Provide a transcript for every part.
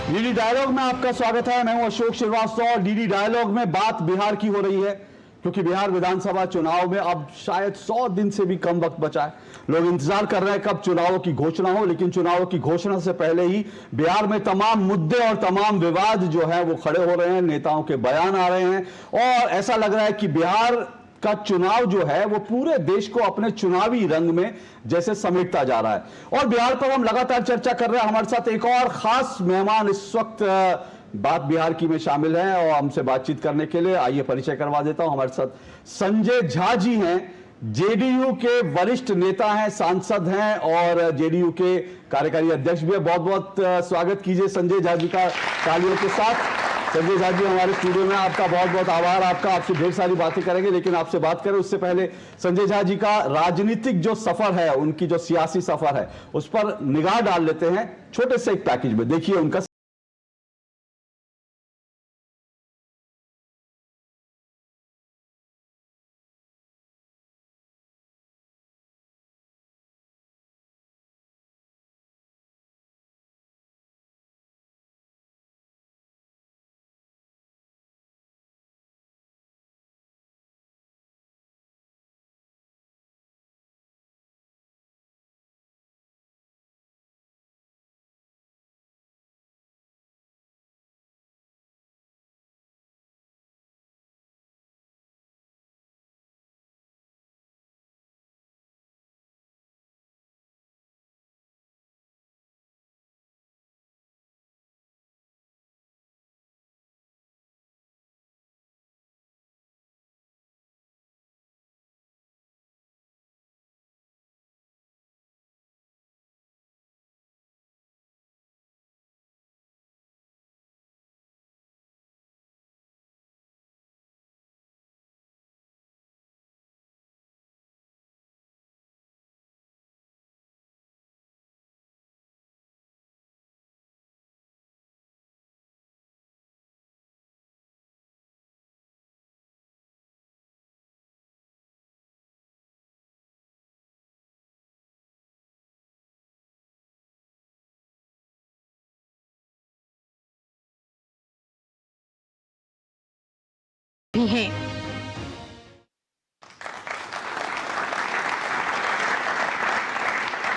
DD dialogue में आपका स्वागत है। मैं हूं अशोक श्रीवास्तव। डीडी डायलॉग में बात बिहार की हो रही है, क्योंकि बिहार विधानसभा चुनाव में अब शायद 100 दिन से भी कम वक्त बचा है। लोग इंतजार कर रहे हैं कब चुनावों की घोषणा हो, लेकिन चुनावों की घोषणा से पहले ही बिहार में तमाम मुद्दे और तमाम विवाद जो है वो खड़े हो रहे हैं, नेताओं के बयान आ रहे हैं और ऐसा लग रहा है कि बिहार का चुनाव जो है वो पूरे देश को अपने चुनावी रंग में जैसे समेटता जा रहा है। और बिहार पर हम लगातार चर्चा कर रहे हैं। हमारे साथ एक और खास मेहमान इस वक्त बात बिहार की में शामिल हैं और हमसे बातचीत करने के लिए आइए परिचय करवा देता हूं। हमारे साथ संजय झा जी हैं, जेडीयू के वरिष्ठ नेता हैं, सांसद हैं और जेडीयू के कार्यकारी अध्यक्ष भी हैं। बहुत बहुत स्वागत कीजिए संजय झा जी का तालियों के साथ। संजय झा जी हमारे स्टूडियो में, आपका बहुत बहुत आभार। आपसे ढेर सारी बातें करेंगे, लेकिन आपसे बात करें उससे पहले संजय झा जी का राजनीतिक जो सफर है, उनकी जो सियासी सफर है, उस पर निगाह डाल लेते हैं छोटे से एक पैकेज में। देखिए उनका हैं।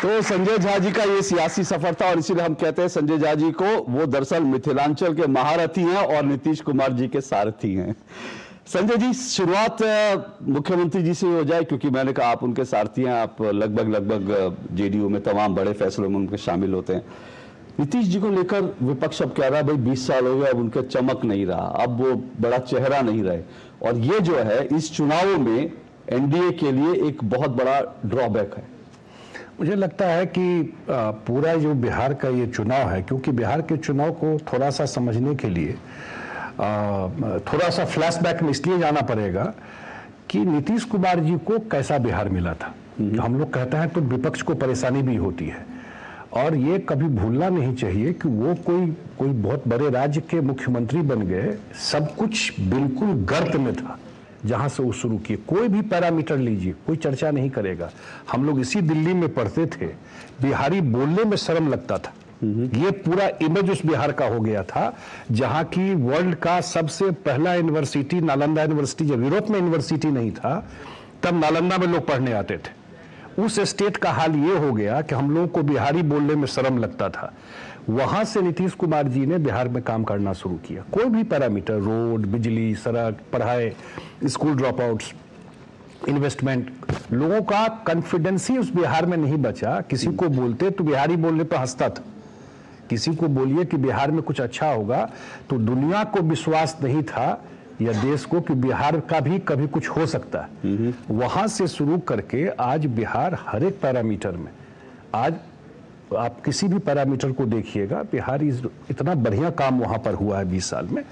तो संजय झा जी का ये सियासी सफर था और इसीलिए हम कहते हैं संजय झा जी को, वो दरअसल मिथिलांचल के महारथी हैं और नीतीश कुमार जी के सारथी हैं। संजय जी, शुरुआत मुख्यमंत्री जी से हो जाए, क्योंकि मैंने कहा आप उनके सारथी हैं। आप लगभग जेडीयू में तमाम बड़े फैसलों में उनके शामिल होते हैं। नीतीश जी को लेकर विपक्ष अब कह रहा है भाई 20 साल हो गए, अब उनका चमक नहीं रहा, अब वो बड़ा चेहरा नहीं रहे, और ये जो है इस चुनावों में एनडीए के लिए एक बहुत बड़ा ड्रॉबैक है। मुझे लगता है कि पूरा जो बिहार का ये चुनाव है, क्योंकि बिहार के चुनाव को थोड़ा सा समझने के लिए थोड़ा सा फ्लैशबैक में इसलिए जाना पड़ेगा कि नीतीश कुमार जी को कैसा बिहार मिला था। हम लोग कहते हैं तो विपक्ष को परेशानी भी होती है, और ये कभी भूलना नहीं चाहिए कि वो कोई बहुत बड़े राज्य के मुख्यमंत्री बन गए, सब कुछ बिल्कुल गर्त में था जहां से वो शुरू किए। कोई भी पैरामीटर लीजिए, कोई चर्चा नहीं करेगा। हम लोग इसी दिल्ली में पढ़ते थे, बिहारी बोलने में शर्म लगता था। ये पूरा इमेज उस बिहार का हो गया था, जहां की वर्ल्ड का सबसे पहला यूनिवर्सिटी नालंदा यूनिवर्सिटी, जब यूरोप में यूनिवर्सिटी नहीं था तब नालंदा में लोग पढ़ने आते थे। उस स्टेट का हाल ये हो गया कि हम लोगों को बिहारी बोलने में शर्म लगता था। वहां से नीतीश कुमार जी ने बिहार में काम करना शुरू किया। कोई भी पैरामीटर, रोड, बिजली, सड़क, पढ़ाई, स्कूल ड्रॉप आउट्स, इन्वेस्टमेंट, लोगों का कॉन्फिडेंस ही उस बिहार में नहीं बचा। किसी को बोलते तो बिहारी बोलने पर हंसता था। किसी को बोलिए कि बिहार में कुछ अच्छा होगा तो दुनिया को विश्वास नहीं था या देश को कि बिहार का भी कभी कुछ हो सकता है। वहां से शुरू करके आज बिहार हर एक पैरामीटर में, आज आप किसी भी पैरामीटर को देखिएगा, बिहार इतना बढ़िया काम वहां पर हुआ है 20 साल में।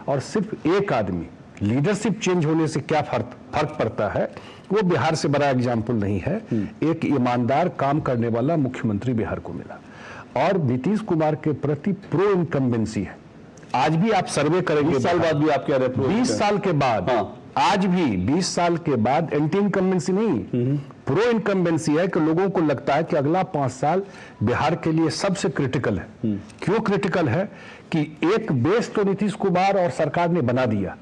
और सिर्फ एक आदमी, लीडरशिप चेंज होने से क्या फर्क पड़ता है, वो बिहार से बड़ा एग्जाम्पल नहीं है। एक ईमानदार काम करने वाला मुख्यमंत्री बिहार को मिला, और नीतीश कुमार के प्रति प्रो इनकम्बेंसी है। आज भी आप सर्वे करेंगे, 20 साल बाद भी आप कह रहे हैं 20 साल के बाद, हाँ। आज भी 20 साल के बाद एंटी इनकम्बेंसी नहीं, प्रो इनकम्बेंसी है कि लोगों को लगता है कि अगला 5 साल बिहार के लिए सबसे क्रिटिकल है। क्यों क्रिटिकल है कि एक बेस तो नीतीश कुमार और सरकार ने बना दिया,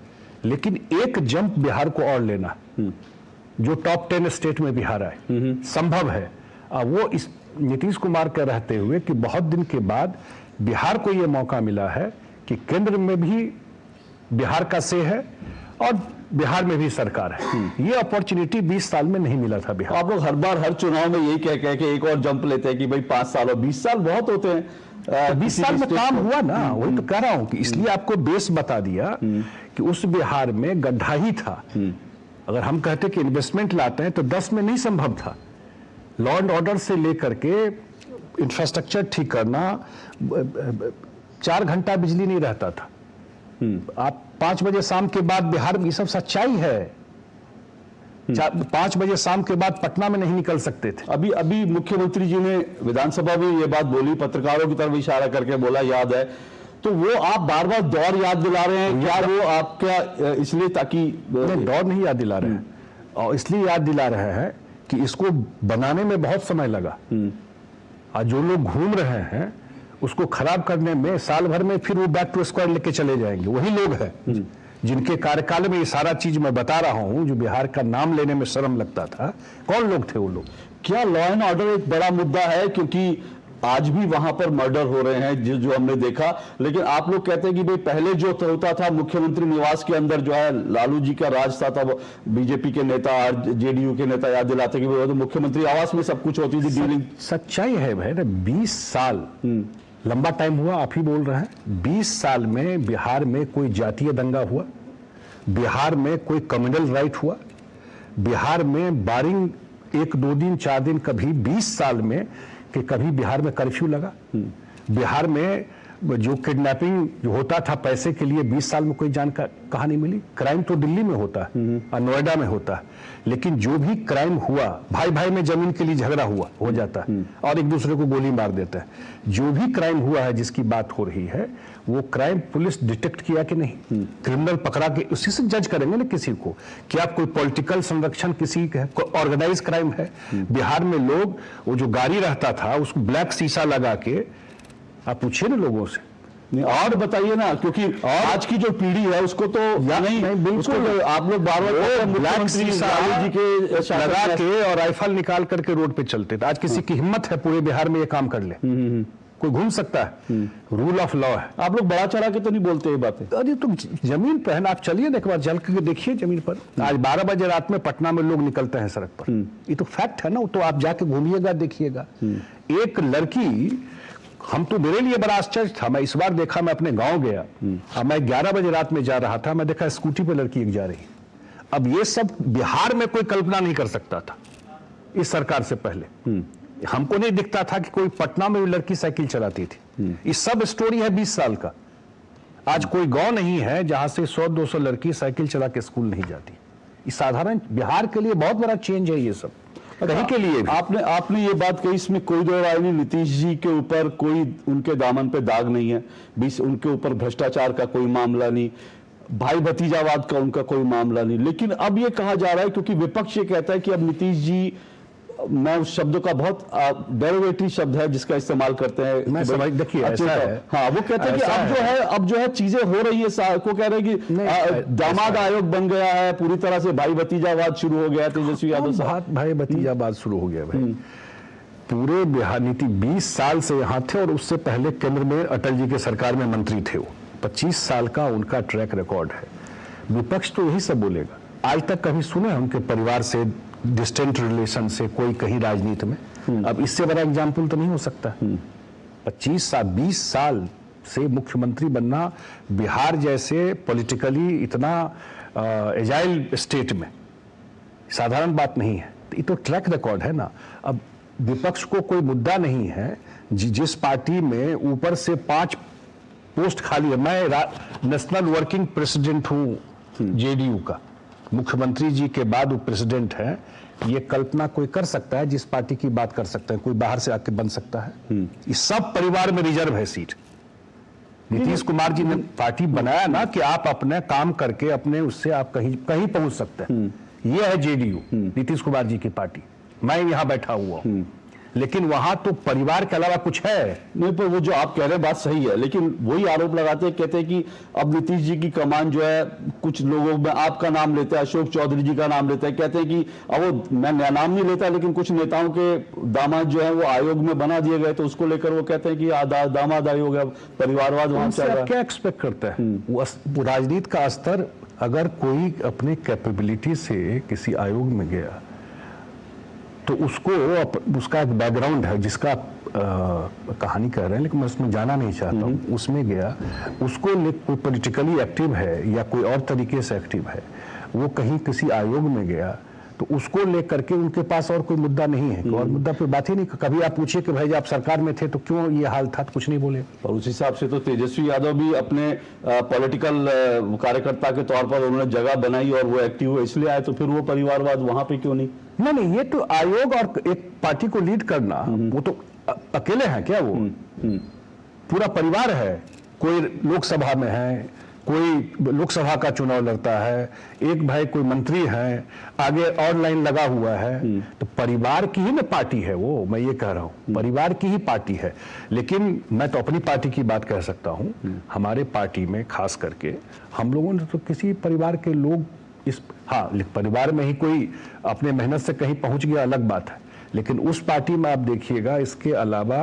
लेकिन एक जंप बिहार को और लेना, जो टॉप 10 स्टेट में बिहार आए, संभव है। वो इस नीतीश कुमार के रहते हुए कि बहुत दिन के बाद बिहार को यह मौका मिला है कि केंद्र में भी बिहार का से है और बिहार में भी सरकार है। ये अपॉर्चुनिटी 20 साल में नहीं मिला था बिहार। आप लोग हर बार हर चुनाव में यही कह के एक और जंप लेते हैं कि भाई 5 साल और 20 साल बहुत होते हैं। 20 साल में काम हुआ ना, वही तो कह रहा हूं कि इसलिए आपको बेस बता दिया कि उस बिहार में गड्ढा ही था। अगर हम कहते कि इन्वेस्टमेंट लाते हैं तो 10 में नहीं संभव था। लॉ एंड ऑर्डर से लेकर के इंफ्रास्ट्रक्चर ठीक करना, 4 घंटा बिजली नहीं रहता था। आप 5 बजे शाम के बाद बिहार में, ये सब सच्चाई है। 5 बजे शाम के बाद पटना में नहीं निकल सकते थे। अभी मुख्यमंत्री जी ने विधानसभा में ये बात बोली, पत्रकारों की तरफ इशारा करके बोला, याद है, तो वो आप बार बार दौर याद दिला रहे हैं क्या? वो आपका इसलिए ताकि दौर नहीं याद दिला रहे हैं, और इसलिए याद दिला रहे हैं कि इसको बनाने में बहुत समय लगा। आज जो लोग घूम रहे हैं उसको खराब करने में साल भर में फिर वो बैक टू स्क्वायर लेके चले जाएंगे। वही लोग हैं जिनके कार्यकाल में ये सारा चीज मैं बता रहा हूं, जो बिहार का नाम लेने में शर्म लगता था। कौन लोग थे वो लोग? क्या लॉ एंड ऑर्डर एक बड़ा मुद्दा है? क्योंकि आज भी वहां पर मर्डर हो रहे हैं जो हमने देखा, लेकिन आप लोग कहते हैं कि भाई पहले जो होता था मुख्यमंत्री निवास के अंदर जो है लालू जी का राज था, तब बीजेपी के नेता और जेडीयू के नेता याद दिलाते कि वो तो मुख्यमंत्री आवास में सब कुछ होती थी डीलिंग। सच्चाई है भाई ना, 20 साल लंबा टाइम हुआ। आप ही बोल रहे हैं 20 साल में बिहार में कोई जातीय दंगा हुआ, बिहार में कोई कम्युनल राइट हुआ, बिहार में बारिंग 1 2 दिन 4 दिन, कभी 20 साल में कि कभी बिहार में कर्फ्यू लगा। बिहार में जो किडनैपिंग जो होता था पैसे के लिए 20 साल में कोई कहानी मिली। क्राइम तो दिल्ली में होता है और नोएडा में होता है, लेकिन जो भी क्राइम हुआ, भाई भाई में जमीन के लिए झगड़ा हुआ हो जाता है और एक दूसरे को गोली मार देता है। जो भी क्राइम हुआ है जिसकी बात हो रही है, वो क्राइम पुलिस डिटेक्ट किया कि नहीं? क्रिमिनल पकड़ा के उसी से जज करेंगे ना किसी को। क्या कोई पॉलिटिकल संरक्षण किसी का है? कोई ऑर्गेनाइज क्राइम है? बिहार में लोग, वो जो गाड़ी रहता था उसको ब्लैक शीशा लगा के, आप पूछिए ना लोगों से। और बताइए ना, क्योंकि आज की जो पीढ़ी है उसको तो नहीं बिल्कुल, तो आप लोग बार-बार ब्लैक शीशा जी के लगा के और राइफल निकाल करके रोड पे चलते थे। आज किसी की हिम्मत है पूरे बिहार में ये काम कर ले? कोई घूम सकता है? रूल ऑफ लॉ है। आप लोग बड़ा चढ़ा के तो नहीं बोलते ये बातें? अरे तुम जमीन पे है ना, आप चलिए ना एक बार, चल के देखिए जमीन पर। आज 12 बजे रात में पटना में लोग निकलते हैं सड़क पर। ये तो फैक्ट है ना, तो आप जाके घूमिएगा, देखिएगा। एक लड़की, हम तो, मेरे लिए बड़ा आश्चर्य था, मैं इस बार देखा, मैं अपने गांव गया और मैं 11 बजे रात में जा रहा था, मैं देखा स्कूटी पे लड़की एक जा रही। अब ये सब बिहार में कोई कल्पना नहीं कर सकता था इस सरकार से पहले। हमको नहीं दिखता था कि कोई पटना में भी लड़की साइकिल चलाती थी। ये सब स्टोरी है 20 साल का। आज कोई गांव नहीं है जहां से 100-200 लड़की साइकिल चला के स्कूल नहीं जाती। ये साधारण बिहार के लिए बहुत बड़ा चेंज है ये सब, कहीं के लिए भी। आपने ये बात कही, इसमें कोई दो राय नहीं। नीतीश जी के ऊपर कोई उनके दामन पे दाग नहीं है, उनके ऊपर भ्रष्टाचार का कोई मामला नहीं, भाई भतीजावाद का उनका कोई मामला नहीं। लेकिन अब ये कहा जा रहा है, क्योंकि विपक्ष ये कहता है कि अब नीतीश जी, मैं उस शब्द का बहुत डेरिवेटिव शब्द है जिसका इस्तेमाल करते हैं, मैं समझ, देखिए ऐसा है। हाँ, वो कहते हैं कि अब जो है चीजें हो रही है, को कह रहे हैं कि दामाद आयोग बन गया है, पूरी तरह से भाई भतीजावाद शुरू हो गया है। तेजस्वी यादव साहब, भाई भतीजावाद शुरू हो गया भाई। पूरे बिहार नीति 20 साल से यहाँ थे और उससे पहले केंद्र में अटल जी के सरकार में मंत्री थे। वो 25 साल का उनका ट्रैक रिकॉर्ड है। विपक्ष तो यही सब बोलेगा। आज तक कभी सुने उनके परिवार से डिस्टेंट रिलेशन से कोई कहीं राजनीति में? अब इससे बड़ा एग्जाम्पल तो नहीं हो सकता। 25 साल 20 साल से मुख्यमंत्री बनना बिहार जैसे पॉलिटिकली इतना एजाइल स्टेट में साधारण बात नहीं है। ये तो ट्रैक रिकॉर्ड है ना। अब विपक्ष को कोई मुद्दा नहीं है, जिस पार्टी में ऊपर से 5 पोस्ट खाली है। मैं नेशनल वर्किंग प्रेसिडेंट हूं जेडीयू का, मुख्यमंत्री जी के बाद वो प्रेसिडेंट है। ये कल्पना कोई कर सकता है? जिस पार्टी की बात कर सकता है, कोई बाहर से आके बन सकता है? इस सब परिवार में रिजर्व है सीट। नीतीश कुमार जी ने पार्टी बनाया ना कि आप अपने काम करके अपने उससे आप कहीं पहुंच सकते हैं। ये है जेडीयू, नीतीश कुमार जी की पार्टी। मैं यहाँ बैठा हुआ हूं, लेकिन वहां तो परिवार के अलावा कुछ है नहीं। पर वो जो आप कह रहे हैं बात सही है, लेकिन वही आरोप लगाते हैं, कहते हैं कि अब नीतीश जी की कमान जो है, कुछ लोगों में आपका नाम लेते हैं, अशोक चौधरी जी का नाम लेते हैं, कहते हैं कि अब वो, मैं नाम नहीं लेता, लेकिन कुछ नेताओं के दामाद जो है वो आयोग में बना दिए गए, तो उसको लेकर वो कहते हैं कि दामाद आयोग है, परिवारवाद वहां चल रहा है। क्या एक्सपेक्ट करता है वो राजनीति का स्तर? अगर कोई अपने कैपेबिलिटी से किसी आयोग में गया तो उसको उसका एक बैकग्राउंड है जिसका कहानी कह रहे हैं, लेकिन मैं उसमें जाना नहीं चाहता हूँ। उसमें गया, उसको कोई पॉलिटिकली एक्टिव है या कोई और तरीके से एक्टिव है, वो कहीं किसी आयोग में गया तो उसको लेकर के उनके पास और कोई मुद्दा नहीं है, और मुद्दा पे बात ही नहीं। कभी आप पूछिए कि भाई आप सरकार में थे तो क्यों ये हाल था, तो कुछ नहीं बोले। और उस हिसाब से तो तेजस्वी यादव भी अपने पॉलिटिकल कार्यकर्ता के तौर पर उन्होंने जगह बनाई और वो एक्टिव हुए, इसलिए आए, तो फिर वो परिवारवाद वहां पे क्यों नहीं? नहीं, ये तो आयोग और एक पार्टी को लीड करना, वो तो अकेले हैं क्या? वो पूरा परिवार है। कोई लोकसभा में है, कोई लोकसभा का चुनाव लड़ता है, एक भाई कोई मंत्री है, आगे ऑनलाइन लगा हुआ है, तो परिवार की ही ना पार्टी है वो। मैं ये कह रहा हूँ परिवार की ही पार्टी है। लेकिन मैं तो अपनी पार्टी की बात कह सकता हूँ। हमारे पार्टी में खास करके हम लोगों ने तो किसी परिवार के लोग परिवार में ही कोई अपने मेहनत से कहीं पहुंच गया, अलग बात है। लेकिन उस पार्टी में आप देखिएगा, इसके अलावा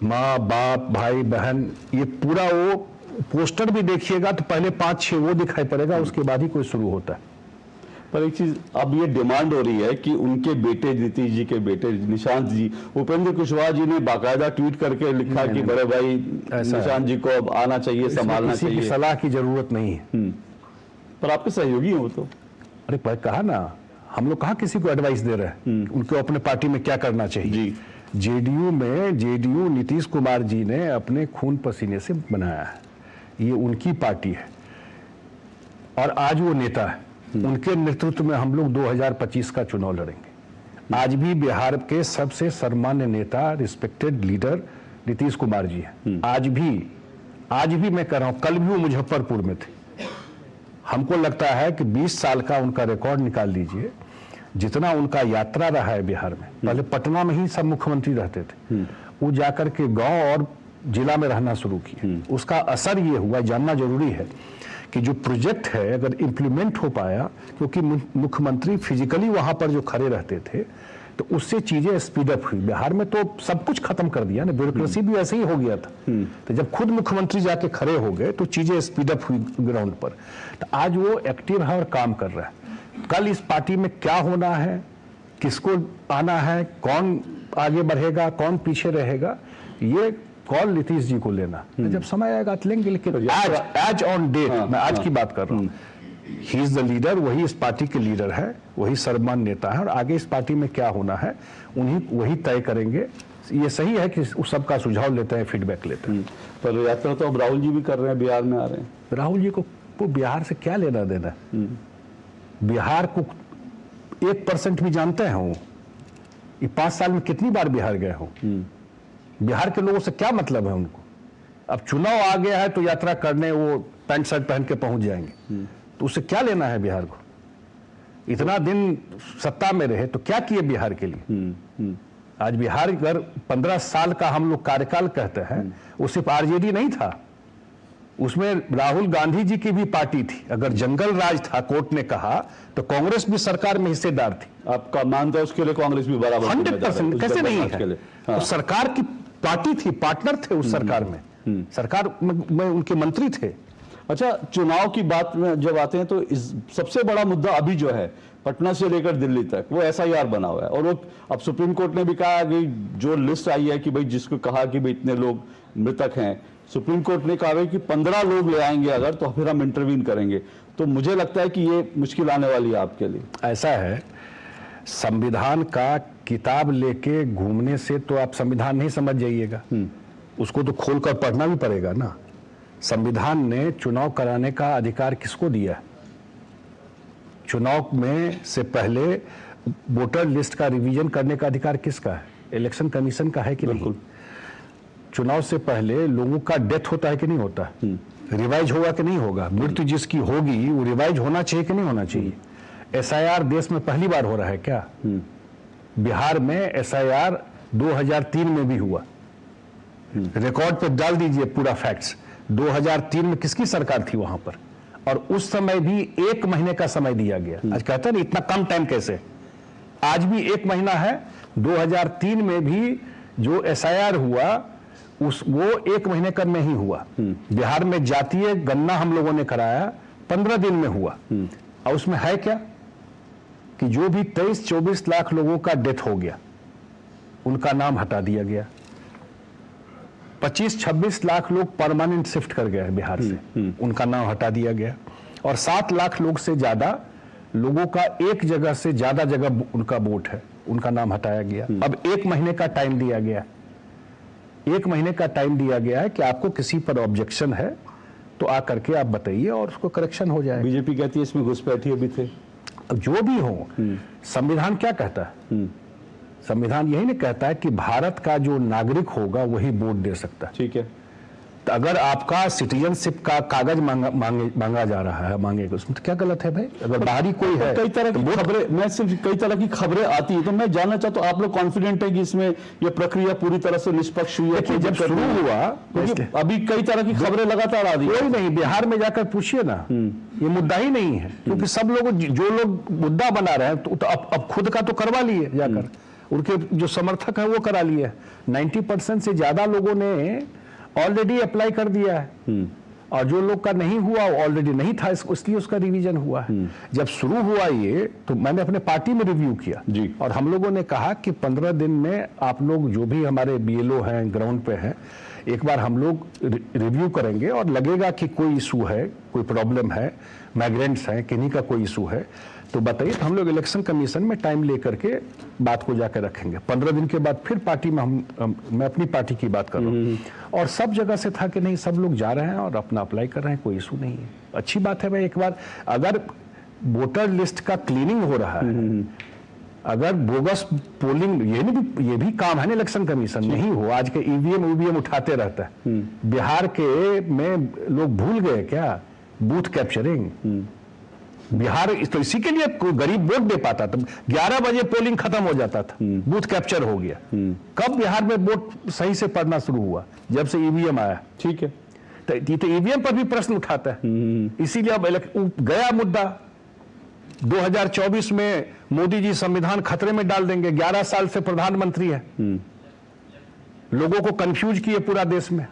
माँ बाप भाई बहन, ये पूरा वो पोस्टर भी देखिएगा तो पहले 5-6 वो दिखाई पड़ेगा, उसके बाद ही कोई शुरू होता है। पर एक चीज अब ये डिमांड हो रही है कि उनके बेटे, नीतीश जी के बेटे निशांत जी, उपेंद्र कुशवाहा जी ने बाकायदा ट्वीट करके लिखा कि बड़े भाई निशांत जी को अब आना चाहिए, संभालना चाहिए। किसी की सलाह की जरूरत नहीं है। पर आपके सहयोगी हैं वो तो। अरे भाई कहा ना, हम लोग कहाँ किसी को एडवाइस दे रहे हैं उनको अपने पार्टी में क्या करना चाहिए। जेडीयू नीतीश कुमार जी ने अपने खून पसीने से बनाया है, ये उनकी पार्टी है और आज वो नेता है। उनके नेतृत्व में हम लोग 2025 का चुनाव लड़ेंगे। आज भी बिहार के सबसे सम्मान्य नेता, रिस्पेक्टेड लीडर नीतीश कुमार जी हैं। आज भी मैं कह रहा हूं, कल भी वो मुजफ्फरपुर में थे। हमको लगता है कि 20 साल का उनका रिकॉर्ड निकाल लीजिए, जितना उनका यात्रा रहा है बिहार में। पहले पटना में ही सब मुख्यमंत्री रहते थे, वो जाकर के गांव और जिला में रहना शुरू किया। उसका असर ये हुआ, जानना जरूरी है कि जो प्रोजेक्ट है अगर इंप्लीमेंट हो पाया, क्योंकि मुख्यमंत्री फिजिकली वहां पर जो खड़े रहते थे, तो उससे चीजें स्पीड अप हुई। बिहार में तो सब कुछ खत्म कर दिया ना, ब्यूरोक्रेसी भी ऐसे ही हो गया था। तो जब खुद मुख्यमंत्री जाके खड़े हो गए तो चीजें स्पीड अप हुई ग्राउंड पर। तो आज वो एक्टिव है और काम कर रहा है। कल इस पार्टी में क्या होना है, किसको आना है, कौन आगे बढ़ेगा, कौन पीछे रहेगा, ये कॉल नीतीश जी को लेना। जब समय आएगा तो लेंगे। लेकिन आज ऑन डेट मैं आज की बात कर रहा हूँ, ही इज द लीडर, वही इस पार्टी के लीडर है, वही सर्वमान्य नेता है, और आगे इस पार्टी में क्या होना है वही तय करेंगे। ये सही है कि उस सबका सुझाव लेते हैं, फीडबैक लेते हैं। पर यात्रा तो अब राहुल जी भी कर रहे हैं, बिहार में आ रहे हैं। राहुल जी को बिहार से क्या लेना देना? बिहार को 1% भी जानते हैं वो? ये 5 साल में कितनी बार बिहार गए हो? बिहार के लोगों से क्या मतलब है उनको? अब चुनाव आ गया है तो यात्रा करने वो पैंट शर्ट पहन के पहुंच जाएंगे, तो उससे क्या लेना है बिहार को? इतना दिन सत्ता में रहे तो क्या किए बिहार के लिए? आज बिहार अगर 15 साल का हम लोग कार्यकाल कहते हैं, वो सिर्फ आरजेडी नहीं था, उसमें राहुल गांधी जी की भी पार्टी थी। अगर जंगल राज था, कोर्ट ने कहा, तो कांग्रेस भी सरकार में हिस्सेदार थी। आपका मानता है उसके लिए कांग्रेस भी बराबर? 100%। कैसे नहीं है? हाँ। तो सरकार की पार्टी थी, पार्टनर थे उस सरकार में, सरकार में उनके मंत्री थे। अच्छा, चुनाव की बात में जब आते हैं तो इस सबसे बड़ा मुद्दा अभी जो है पटना से लेकर दिल्ली तक, वो SIR बना हुआ है। और वो अब सुप्रीम कोर्ट ने भी कहा कि जो लिस्ट आई है कि भाई जिसको कहा कि भाई इतने लोग मृतक हैं, सुप्रीम कोर्ट ने कहा कि 15 लोग ले आएंगे अगर, तो फिर हम इंटरवीन करेंगे। तो मुझे लगता है कि ये मुश्किल आने वाली है आपके लिए। ऐसा है, संविधान का किताब लेके घूमने से तो आप संविधान नहीं समझ जाइएगा, उसको तो खोलकर पढ़ना भी पड़ेगा ना। संविधान ने चुनाव कराने का अधिकार किसको दिया? चुनाव में से पहले वोटर लिस्ट का रिवीजन करने का अधिकार किसका है? इलेक्शन कमीशन का है कि नहीं? चुनाव से पहले लोगों का डेथ होता है कि नहीं होता? रिवाइज होगा कि नहीं होगा? मृत्यु जिसकी होगी वो रिवाइज होना चाहिए कि नहीं होना चाहिए? SIR देश में पहली बार हो रहा है क्या? बिहार में एसआईआर 2003 में भी हुआ। रिकॉर्ड पे डाल दीजिए पूरा फैक्ट्स। 2003 में किसकी सरकार थी वहां पर, और उस समय भी 1 महीने का समय दिया गया। आज कहते हैं ना इतना कम टाइम कैसे, आज भी 1 महीना है। 2003 में भी जो एसआईआर हुआ वो 1 महीने का नहीं हुआ। बिहार में जातीय गणना हम लोगों ने कराया 15 दिन में हुआ, और उसमें है क्या कि जो भी 23-24 लाख लोगों का डेथ हो गया उनका नाम हटा दिया गया। 25-26 लाख लोग परमानेंट शिफ्ट कर गए बिहार से, उनका नाम हटा दिया गया। और 7 लाख लोग से ज्यादा लोगों का एक जगह से ज्यादा जगह उनका वोट है, उनका नाम हटाया गया। अब 1 महीने का टाइम दिया गया, 1 महीने का टाइम दिया गया है कि आपको किसी पर ऑब्जेक्शन है तो आ करके आप बताइए और उसको करेक्शन हो जाए। बीजेपी कहती है इसमें घुसपैठी अभी थे। अब जो भी हो, संविधान क्या कहता है? संविधान यही नहीं कहता है कि भारत का जो नागरिक होगा वही वोट दे सकता है। ठीक है, तो अगर आपका सिटीजनशिप का कागज मांगा जा रहा है, मांगेगा, उसमें तो क्या गलत है भाई? अगर बाहरी कोई है, कई तरह की खबरें, मैं सिर्फ कई तरह की खबरें आती है, तो मैं जानना चाहता हूं आप लोग कॉन्फिडेंट है कि इसमें ये प्रक्रिया पूरी तरह से निष्पक्ष हुई है? देखिए, जब शुरू हुआ अभी कई तरह की खबरें लगातार आ रही है। कोई नहीं, बिहार में जाकर पूछिए ना, ये मुद्दा ही नहीं है, क्योंकि सब लोग जो लोग मुद्दा बना रहे हैं तो अब खुद का तो करवा लिए जाकर, उनके जो समर्थक है वो करा लिए। 90% से ज्यादा लोगों ने ऑलरेडी अप्लाई कर दिया है, और जो लोग का नहीं हुआ ऑलरेडी नहीं था, इसलिए उसका रिवीजन हुआ है। जब शुरू हुआ ये, तो मैंने अपने पार्टी में रिव्यू किया जी, और हम लोगों ने कहा कि 15 दिन में आप लोग जो भी हमारे बीएलओ हैं, ग्राउंड पे हैं, एक बार हम लोग रिव्यू करेंगे, और लगेगा कि कोई इशू है, कोई प्रॉब्लम है, माइग्रेंट्स हैं, किन्हीं का कोई इशू है, तो बताइए। तो हम लोग इलेक्शन कमीशन में टाइम लेकर के बात को जाकर रखेंगे। 15 दिन के बाद फिर पार्टी में मैं अपनी पार्टी की बात कर रहा हूँ, और सब जगह से था कि नहीं, सब लोग जा रहे हैं और अपना अप्लाई कर रहे हैं, कोई इशू नहीं है। अच्छी बात है भाई। एक बार अगर वोटर लिस्ट का क्लीनिंग हो रहा है, अगर बोगस पोलिंग, ये भी काम है ना इलेक्शन कमीशन, नहीं हो, आज के ईवीएम उठाते रहता है। बिहार के में लोग भूल गए क्या बूथ कैप्चरिंग? बिहार तो इसी के लिए कोई गरीब वोट दे पाता था। 11 बजे पोलिंग खत्म हो जाता था, बूथ कैप्चर हो गया। कब बिहार में वोट सही से पड़ना शुरू हुआ? जब से ईवीएम आया। ठीक है, तो ईवीएम पर भी प्रश्न उठाता है, इसीलिए अब गया मुद्दा। 2024 में मोदी जी संविधान खतरे में डाल देंगे। 11 साल से प्रधानमंत्री है, लोगों को कंफ्यूज किए पूरा देश में,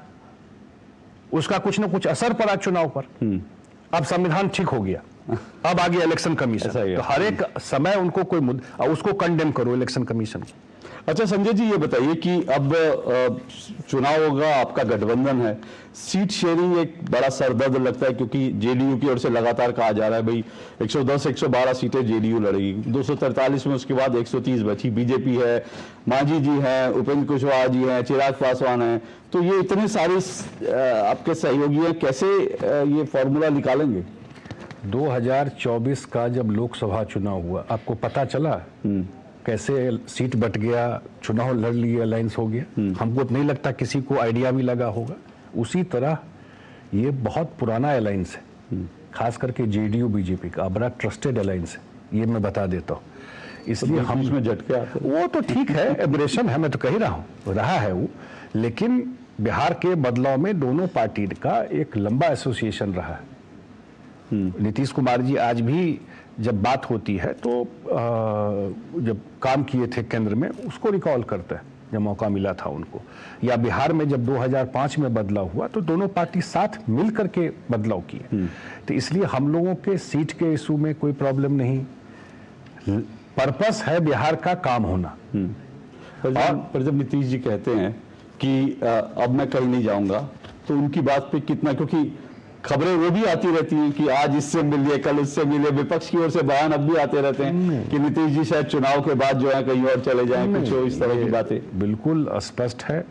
उसका कुछ ना कुछ असर पड़ा चुनाव पर। अब संविधान ठीक हो गया, अब आ गया इलेक्शन कमीशन, तो हर एक समय उनको कोई मुद्दा, उसको कंडेम करो इलेक्शन कमीशन। अच्छा संजय जी, ये बताइए कि अब चुनाव होगा, आपका गठबंधन है, सीट शेयरिंग एक बड़ा सरदर्द लगता है, क्योंकि जेडीयू की ओर से लगातार कहा जा रहा है भाई 110-112 सीटें जेडीयू लड़ेगी, 243 में उसके बाद 130 बची। बीजेपी है, मांझी जी हैं, उपेंद्र कुशवाहा जी हैं, चिराग पासवान हैं, तो ये इतने सारे आपके सहयोगी हैं, कैसे ये फॉर्मूला निकालेंगे? 2024 का जब लोकसभा चुनाव हुआ, आपको पता चला कैसे सीट बट गया, चुनाव लड़ लिए, अलायंस हो गया? हमको नहीं लगता किसी को आइडिया भी लगा होगा। उसी तरह ये बहुत पुराना अलायंस है, खास करके जेडीयू बीजेपी का बड़ा ट्रस्टेड अलायंस है, ये मैं बता देता हूँ। इसलिए हम इसमें झटके आते, वो तो ठीक है, एब्रेशन है, मैं तो कह ही रहा हूँ, रहा है वो। लेकिन बिहार के बदलाव में दोनों पार्टी का एक लंबा एसोसिएशन रहा है। नीतीश कुमार जी आज भी जब बात होती है तो जब काम किए थे केंद्र में, उसको रिकॉल करता है जब मौका मिला था उनको, या बिहार में जब 2005 में बदलाव हुआ तो दोनों पार्टी साथ मिल करके बदलाव किए। तो इसलिए हम लोगों के सीट के इशू में कोई प्रॉब्लम नहीं, पर्पस है बिहार का काम होना। पर जब नीतीश जी कहते हैं कि अब मैं कहीं नहीं जाऊंगा, तो उनकी बात पे कितना, क्योंकि खबरें वो भी आती रहती हैं कि आज इससे मिलिए, कल उससे मिलिए, विपक्ष की ओर से बयान अब भी आते रहते हैं कि नीतीश जी शायद चुनाव के बाद जो है कहीं और चले जाएं, कुछ हो इस तरह की बातें। बिल्कुल स्पष्ट है,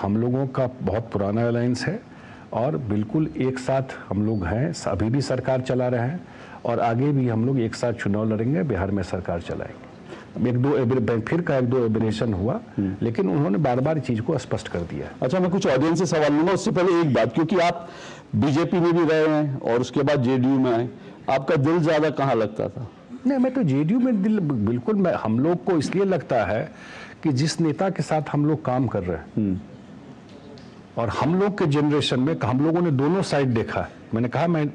हम लोगों का बहुत पुराना अलायंस है, और बिल्कुल एक साथ हम लोग हैं, अभी भी सरकार चला रहे हैं, और आगे भी हम लोग एक साथ चुनाव लड़ेंगे, बिहार में सरकार चलाएंगे। एक दो एबरेशन हुआ, लेकिन उन्होंने बार बार चीज को स्पष्ट कर दिया। अच्छा, मैं कुछ ऑडियंस से सवाल लूंगा, उससे पहले एक बात, क्योंकि आप बीजेपी में भी रहे हैं और उसके बाद जेडीयू में आए, आपका दिल ज्यादा कहाँ लगता था? नहीं, मैं तो जेडीयू में बिल्कुल हम लोग को इसलिए लगता है कि जिस नेता के साथ हम लोग काम कर रहे हैं और हम लोग के जनरेशन में हम लोगों ने दोनों साइड देखा है। मैंने कहा मैं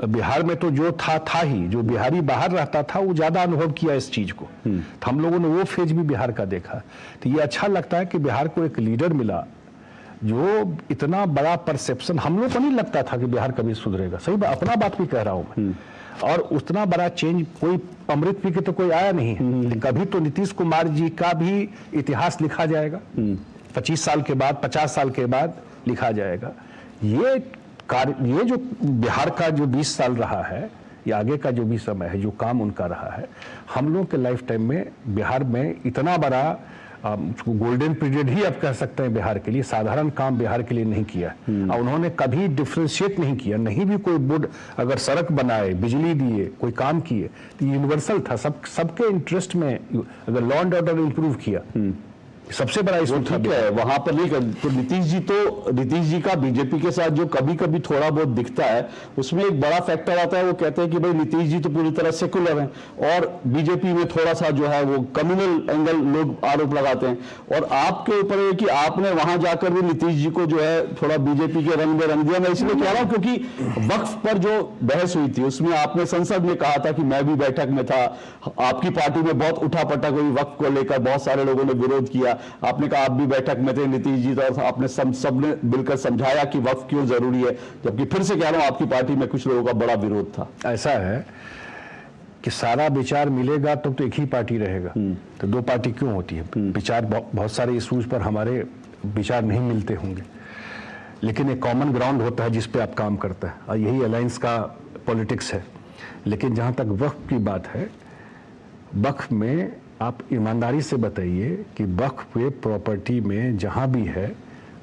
बिहार में तो जो था ही, जो बिहारी बाहर रहता था वो ज्यादा अनुभव किया इस चीज को, तो हम लोगों ने वो फेज भी बिहार का देखा। तो ये अच्छा लगता है कि बिहार को एक लीडर मिला जो इतना बड़ा परसेप्शन, हम लोग को नहीं लगता था कि बिहार कभी सुधरेगा, सही अपना बात भी कह रहा हूं मैं, और उतना बड़ा चेंज कोई अमृत पी के तो कोई आया नहीं है। कभी तो नीतीश कुमार जी का भी इतिहास लिखा जाएगा, 25 साल के बाद, 50 साल के बाद लिखा जाएगा। ये जो बिहार का जो 20 साल रहा है या आगे का जो भी समय है, जो काम उनका रहा है, हम लोग के लाइफ टाइम में बिहार में इतना बड़ा गोल्डन पीरियड ही आप कह सकते हैं बिहार के लिए। साधारण काम बिहार के लिए नहीं किया और उन्होंने कभी डिफ्रेंशिएट नहीं किया। नहीं भी कोई बोर्ड अगर सड़क बनाए, बिजली दिए, कोई काम किए तो यूनिवर्सल था, सबके इंटरेस्ट में। अगर लॉ एंड ऑर्डर इंप्रूव किया, सबसे बड़ा इशू था। ठीक है, वहां पर नहीं कर, तो नीतीश जी का बीजेपी के साथ जो कभी कभी थोड़ा बहुत दिखता है, उसमें एक बड़ा फैक्टर आता है। वो कहते हैं कि भाई नीतीश जी तो पूरी तरह सेकुलर हैं और बीजेपी में थोड़ा सा जो है वो कम्युनल एंगल लोग आरोप लगाते हैं। और आपके ऊपर है कि आपने वहां जाकर भी नीतीश जी को जो है थोड़ा बीजेपी के रंग में रंग दिया। मैं इसलिए कह रहा हूं क्योंकि वक्फ पर जो बहस हुई थी उसमें आपने संसद में कहा था कि मैं भी बैठक में था, आपकी पार्टी में बहुत उठापटक हुई वक्फ को लेकर, बहुत सारे लोगों ने विरोध किया। आपने कहा आप भी बैठक में थे, नीतीश जी, तो आपने सबने मिलकर समझाया कि वक्फ क्यों जरूरी है, जबकि फिर से कह रहा हूं आपकी पार्टी में कुछ लोगों का बड़ा विरोध था। ऐसा है कि सारा विचार मिलेगा तो एक ही पार्टी रहेगा, तो दो पार्टी क्यों होती है? विचार बहुत सारे इश्यूज पर हमारे विचार नहीं मिलते होंगे, लेकिन एक कॉमन ग्राउंड होता है जिस पे आप काम करते हैं, और यही अलायंस का पॉलिटिक्स है। लेकिन जहां तक वक्फ की बात है, वक्फ में आप ईमानदारी से बताइए कि वक्फ पे प्रॉपर्टी में जहां भी है,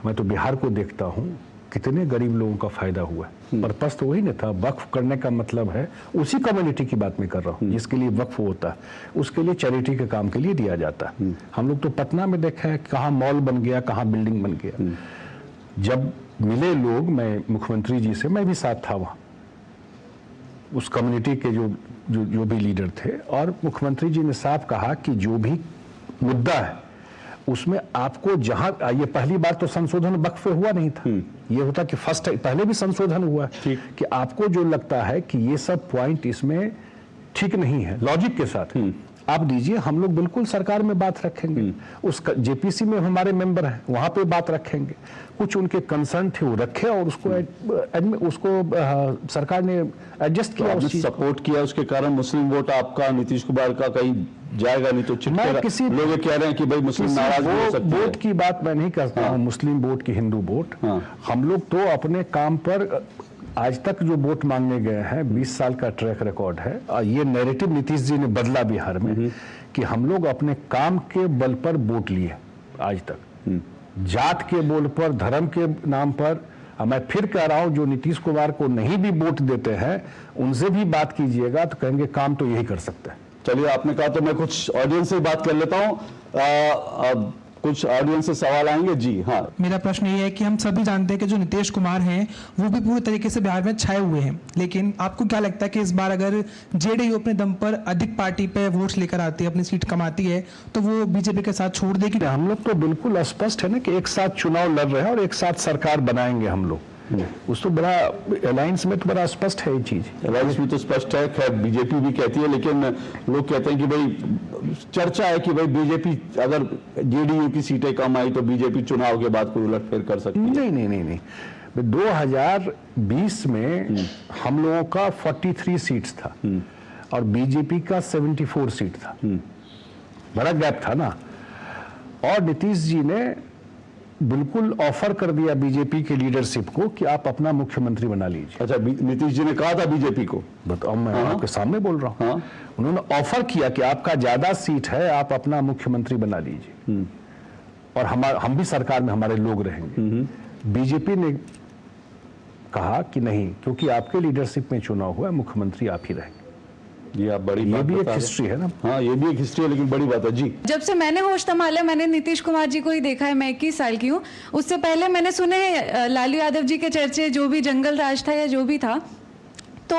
मैं तो बिहार को देखता हूं कितने गरीब लोगों का फायदा हुआ है। पर्पस तो वही ना था, वक्फ करने का मतलब है उसी कम्युनिटी की बात मैं कर रहा हूं जिसके लिए वक्फ होता है, उसके लिए चैरिटी के काम के लिए दिया जाता है। हम लोग तो पटना में देखा है कहाँ मॉल बन गया, कहाँ बिल्डिंग बन गया। जब मिले लोग, मैं मुख्यमंत्री जी से, मैं भी साथ था वहां, उस कम्युनिटी के जो भी लीडर थे, और मुख्यमंत्री जी ने साफ कहा कि जो भी मुद्दा है उसमें आपको जहां, ये पहली बार तो संशोधन वक्फ पे हुआ नहीं था, ये होता कि फर्स्ट, पहले भी संशोधन हुआ कि आपको जो लगता है कि ये सब पॉइंट इसमें ठीक नहीं है, लॉजिक के साथ आप दीजिए, हम लोग बिल्कुल सरकार में बात रखेंगे। उस जेपीसी में हमारे मेंबर हैं, वहां पे बात रखेंगे। कुछ उनके कंसर्न थे वो रखे और उसको सरकार ने एडजस्ट किया, तो सपोर्ट किया, उसके कारण मुस्लिम वोट आपका नीतीश कुमार का कहीं जाएगा नहीं तो मैं किसी लोग कह रहे हैं कि भाई मुस्लिम नाराज हो सकते हैं। वोट की बात मैं नहीं करता हूं, मुस्लिम वोट की, हिंदू वोट। हम लोग तो अपने काम पर आज तक जो वोट मांगने गए हैं, 20 साल का ट्रैक रिकॉर्ड है। और ये नैरेटिव नीतीश जी ने बदला बिहार में कि हम लोग अपने काम के बल पर वोट लिए आज तक, जात के बोल पर, धर्म के नाम पर। मैं फिर कह रहा हूं, जो नीतीश कुमार को नहीं भी वोट देते हैं उनसे भी बात कीजिएगा तो कहेंगे काम तो यही कर सकते हैं। चलिए, आपने कहा तो मैं कुछ ऑडियंस से बात कर लेता हूं। कुछ ऑडियंस से सवाल आएंगे। जी हाँ, मेरा प्रश्न ये है कि हम सभी जानते हैं कि जो नीतीश कुमार हैं वो भी पूरी तरीके से बिहार में छाए हुए हैं, लेकिन आपको क्या लगता है कि इस बार अगर जेडीयू अपने दम पर अधिक पार्टी पे वोट्स लेकर आती है, अपनी सीट कमाती है, तो वो बीजेपी के साथ छोड़ देगी? हम लोग तो बिल्कुल स्पष्ट है ना कि एक साथ चुनाव लड़ रहे हैं और एक साथ सरकार बनाएंगे हम लोग। उस तो बड़ा अलायंस में तो बड़ा स्पष्ट है ये चीज, अलायंस में तो स्पष्ट है। खैर बीजेपी भी कहती है, लेकिन लोग कहते हैं कि भाई चर्चा है कि भाई बीजेपी अगर जेडीयू की सीटें कम आई तो बीजेपी चुनाव के बाद कोई उलटफेर कर सकती है। नहीं। 2020 में हम लोगों का 43 सीट्स था और बीजेपी का 74 सीट था, बड़ा गैप था ना। और नीतीश जी ने बिल्कुल ऑफर कर दिया बीजेपी के लीडरशिप को कि आप अपना मुख्यमंत्री बना लीजिए। अच्छा, नीतीश जी ने कहा था बीजेपी को? बताओ, मैं आपके सामने बोल रहा हूं। उन्होंने ऑफर किया कि आपका ज्यादा सीट है, आप अपना मुख्यमंत्री बना लीजिए और हम भी सरकार में हमारे लोग रहेंगे। बीजेपी ने कहा कि नहीं, क्योंकि आपके लीडरशिप में चुनाव हुआ, मुख्यमंत्री आप ही रहेंगे। ये आप बड़ी ये भी एक हिस्ट्री है ना। हाँ, ये भी एक हिस्ट्री है, लेकिन बड़ी बात है। जी, जब से मैंने होश संभाला मैंने नीतीश कुमार जी को ही देखा है। मैं 21 साल की हूँ। उससे पहले मैंने सुने लालू यादव जी के चर्चे, जो भी जंगल राज था या जो भी था, तो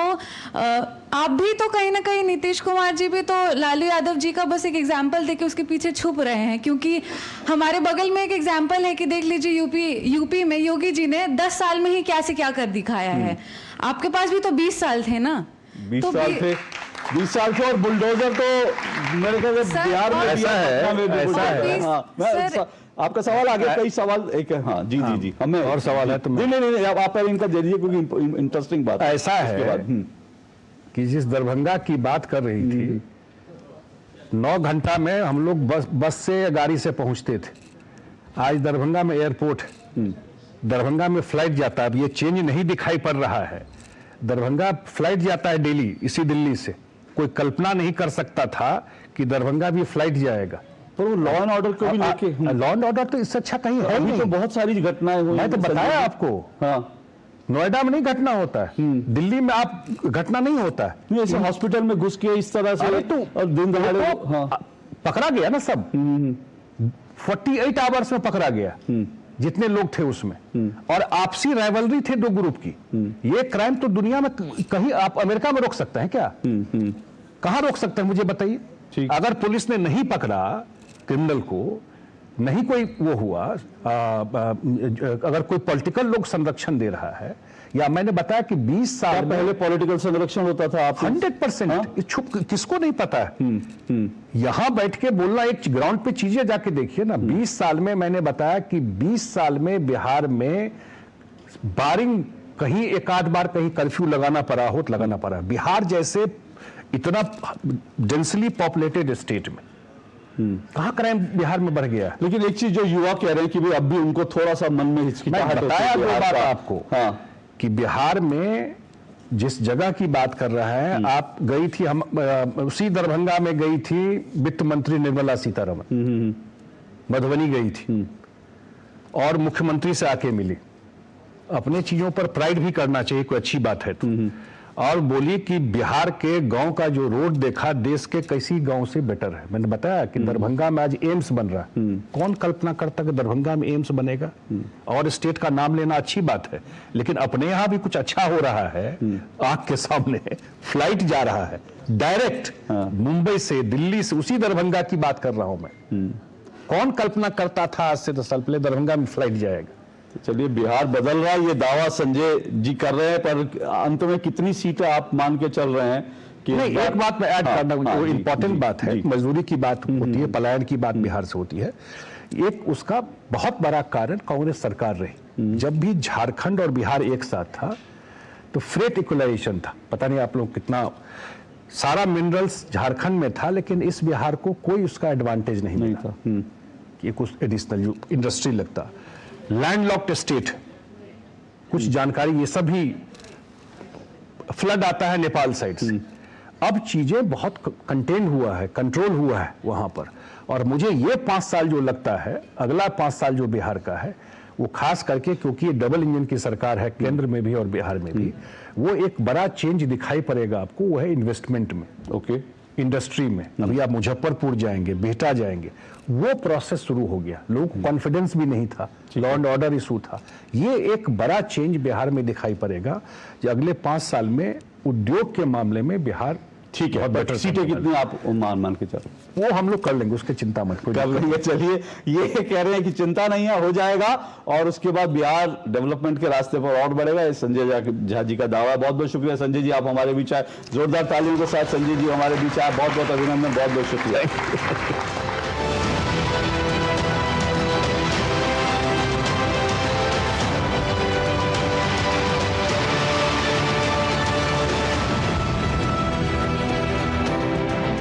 आप भी तो कहीं ना कहीं, नीतीश कुमार जी भी तो लालू यादव जी का बस एक एग्जाम्पल देके उसके पीछे छुप रहे हैं, क्योंकि हमारे बगल में एक एग्जाम्पल है कि देख लीजिए यूपी में योगी जी ने 10 साल में ही क्या से क्या कर दिखाया है। आपके पास भी तो 20 साल थे ना। 20 तो साल थे, 20 साल के, और बुलडोजर तो मेरे ख्याल से सर, बिहार में ऐसा है, पटना में भी ऐसा बुलडोजर है। है। हाँ, सर, आपका सवाल आगे, कई सवाल एक है। हाँ जी जी जी, हमें और सवाल है तो नहीं नहीं नहीं, आप पहले इनका दे दीजिए क्योंकि इंटरेस्टिंग बात है। ऐसा उसके है बाद, कि जिस दरभंगा की बात कर रही थी, 9 घंटा में हम लोग बस से या गाड़ी से पहुंचते थे। आज दरभंगा में एयरपोर्ट है, दरभंगा में फ्लाइट जाता है। अब ये चेंज नहीं दिखाई पड़ रहा है। दरभंगा फ्लाइट जाता है डेली, इसी दिल्ली से। कोई कल्पना नहीं कर सकता था कि दरभंगा भी फ्लाइट जाएगा। पर वो लॉ एंड ऑर्डर को भी लेके लॉ एंड ऑर्डर तो इससे अच्छा कहीं है ही अभी नहीं। तो बहुत सारी घटनाएं हुई। मैं तो बताया आपको, हाँ, नोएडा में नहीं घटना होता है, दिल्ली में आप घटना नहीं होता है। नहीं ऐसे हॉस्पिटल में घुस के इस तरह से, अरे तो और दिन दहाड़े, तो हाँ पकड़ा गया ना सब। 48 आवर्स में पकड़ा गया जितने लोग थे उसमें, और आपसी राइवलरी थे 2 ग्रुप की। ये क्राइम तो दुनिया में कहीं, आप अमेरिका में रोक सकते हैं क्या? कहां रोक सकते हैं मुझे बताइए। ठीक। अगर पुलिस ने नहीं पकड़ा क्रिमिनल को, नहीं कोई वो हुआ, अगर कोई पॉलिटिकल लोग संरक्षण दे रहा है, या मैंने बताया कि 20 साल पहले पॉलिटिकल संरक्षण होता था, आप 100% छुप, किसको नहीं पता है। यहां बैठ के बोलना, एक ग्राउंड पे चीजें जाके देखिए ना। 20 साल में मैंने बताया कि 20 साल में बिहार में बारिंग कहीं एक आध बार कहीं कर्फ्यू लगाना पड़ा हो तो लगाना पड़ा। बिहार जैसे इतना डेंसली पॉपुलेटेड स्टेट में कहां क्राइम बिहार में बढ़ गया। लेकिन एक चीज जो युवा कह रहे हैं कि भाई अब भी उनको थोड़ा सा मन में हिचकिचाहट मैं बताया होती है 2 बार आपका। आपको, हाँ, कि बिहार में जिस जगह की बात कर रहा है, आप गई थी, हम उसी दरभंगा में गई थी वित्त मंत्री निर्मला सीतारमन, मधुबनी गई थी और मुख्यमंत्री से आके मिली। अपने चीजों पर प्राइड भी करना चाहिए, कोई अच्छी बात है तो। और बोली कि बिहार के गांव का जो रोड देखा, देश के किसी गांव से बेटर है। मैंने बताया कि दरभंगा में आज एम्स बन रहा है। कौन कल्पना करता कि दरभंगा में एम्स बनेगा? और स्टेट का नाम लेना अच्छी बात है, लेकिन अपने यहां भी कुछ अच्छा हो रहा है। आंख के सामने फ्लाइट जा रहा है डायरेक्ट मुंबई से, दिल्ली से, उसी दरभंगा की बात कर रहा हूं मैं। कौन कल्पना करता था आज से 10 साल पहले दरभंगा में फ्लाइट जाएगा? चलिए, बिहार बदल रहा है, ये दावा संजय जी कर रहे हैं, पर अंत में कितनी सीटें आप मान के चल रहे हैं कि नहीं, एक बात मैं ऐड करना, वो जी, इंपॉर्टेंट जी, बात है। जी। मजदूरी की बात होती है, पलायन की बात बिहार से होती है। एक उसका बहुत बड़ा कारण कांग्रेस सरकार रही। जब भी झारखंड और बिहार एक साथ था तो फ्रेट इक्वलाइजेशन था। पता नहीं आप लोग कितना, सारा मिनरल्स झारखंड में था, लेकिन इस बिहार को कोई उसका एडवांटेज नहीं नहीं था था। कि कुछ एडिशनल इंडस्ट्री लगता। लैंडलॉक्ड स्टेट, कुछ जानकारी, ये सभी फ्लड आता है नेपाल साइड से। अब चीजें बहुत कंटेन हुआ है, कंट्रोल हुआ है वहां पर। और मुझे ये 5 साल जो लगता है, अगला 5 साल जो बिहार का है, वो खास करके क्योंकि ये डबल इंजन की सरकार है, केंद्र में भी और बिहार में भी, वो एक बड़ा चेंज दिखाई पड़ेगा आपको। वो है इन्वेस्टमेंट में, ओके, इंडस्ट्री में। अभी आप मुजफ्फरपुर जाएंगे, बिहटा जाएंगे, वो प्रोसेस शुरू हो गया। लोगों को कॉन्फिडेंस भी नहीं था, लॉ एंड ऑर्डर इशू था। ये एक बड़ा चेंज बिहार में दिखाई पड़ेगा कि अगले 5 साल में उद्योग के मामले में बिहार ठीक है। बट सीटें कितनी आप मान के चलो? वो हम लोग कर लेंगे, उसकी चिंता मत कर लेंगे। चलिए, ये कह रहे हैं कि चिंता नहीं है, हो जाएगा, और उसके बाद बिहार डेवलपमेंट के रास्ते पर और बढ़ेगा। ये संजय झा जी का दावा है। बहुत बहुत शुक्रिया संजय जी, आप हमारे बीच आए। जोरदार तालियों के साथ संजय जी हमारे बीच आए। बहुत बहुत अभिनंदन, बहुत बहुत शुक्रिया।